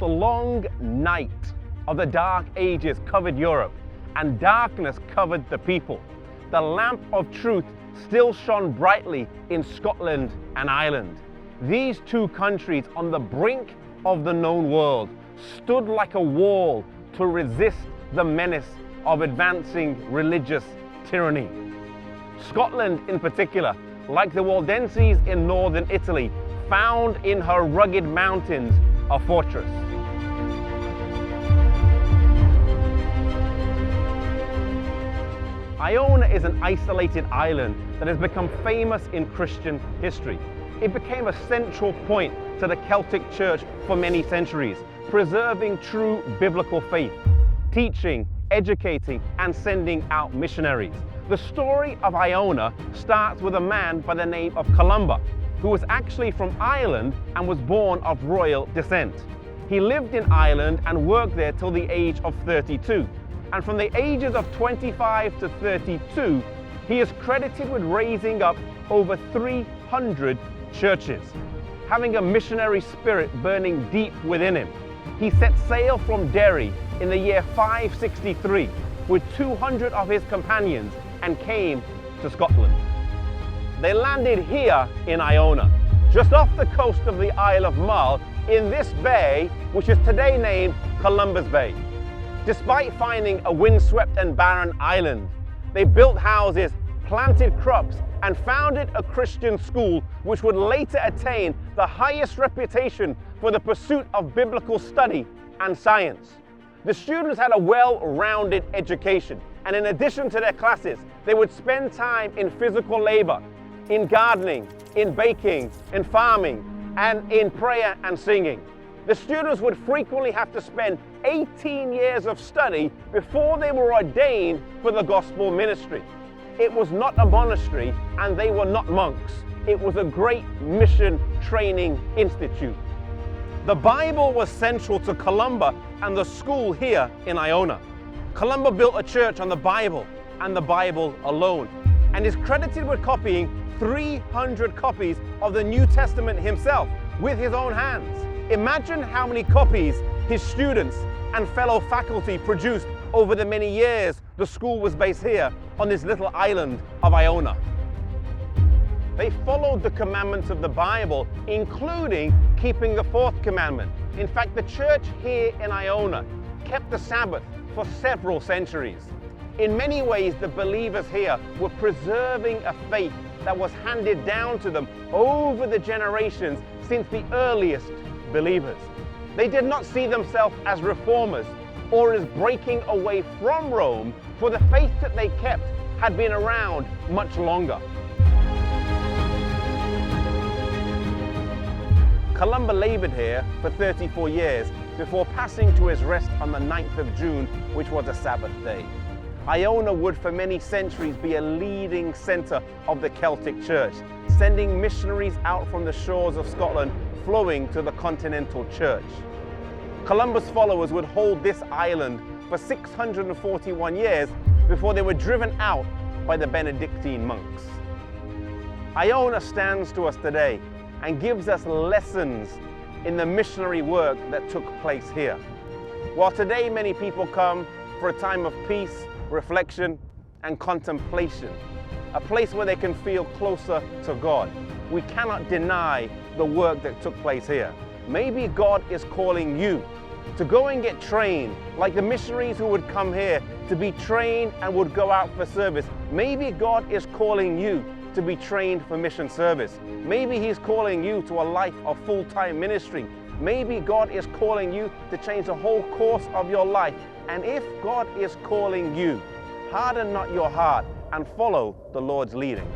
the long night of the Dark Ages covered Europe, and darkness covered the people, the lamp of truth still shone brightly in Scotland and Ireland. These two countries on the brink of the known world stood like a wall to resist the menace of advancing religious tyranny. Scotland in particular, like the Waldenses in northern Italy, found in her rugged mountains a fortress. Iona is an isolated island that has become famous in Christian history. It became a central point to the Celtic Church for many centuries, preserving true biblical faith, teaching, educating, and sending out missionaries. The story of Iona starts with a man by the name of Columba, who was actually from Ireland and was born of royal descent. He lived in Ireland and worked there till the age of 32. And from the ages of 25 to 32, he is credited with raising up over 300 churches. Having a missionary spirit burning deep within him, he set sail from Derry in the year 563 with 200 of his companions and came to Scotland. They landed here in Iona, just off the coast of the Isle of Mull, in this bay, which is today named Columbus Bay. Despite finding a windswept and barren island, they built houses, planted crops, and founded a Christian school which would later attain the highest reputation for the pursuit of biblical study and science. The students had a well-rounded education, and in addition to their classes, they would spend time in physical labor, in gardening, in baking, in farming, and in prayer and singing. The students would frequently have to spend 18 years of study before they were ordained for the gospel ministry. It was not a monastery and they were not monks. It was a great mission training institute. The Bible was central to Columba and the school here in Iona. Columba built a church on the Bible and the Bible alone, and is credited with copying 300 copies of the New Testament himself with his own hands. Imagine how many copies his students and fellow faculty produced over the many years the school was based here on this little island of Iona. They followed the commandments of the Bible, including keeping the fourth commandment. In fact, the church here in Iona kept the Sabbath for several centuries. In many ways, the believers here were preserving a faith that was handed down to them over the generations since the earliest believers. They did not see themselves as reformers or as breaking away from Rome, for the faith that they kept had been around much longer. Columba labored here for 34 years before passing to his rest on the 9th of June, which was a Sabbath day. Iona would for many centuries be a leading center of the Celtic Church, sending missionaries out from the shores of Scotland flowing to the continental church. Columba's followers would hold this island for 641 years before they were driven out by the Benedictine monks. Iona stands to us today and gives us lessons in the missionary work that took place here. While today many people come for a time of peace, reflection, and contemplation, a place where they can feel closer to God, we cannot deny the work that took place here. Maybe God is calling you to go and get trained, like the missionaries who would come here to be trained and would go out for service. Maybe God is calling you to be trained for mission service. Maybe He's calling you to a life of full-time ministry. Maybe God is calling you to change the whole course of your life. And if God is calling you, harden not your heart and follow the Lord's leading.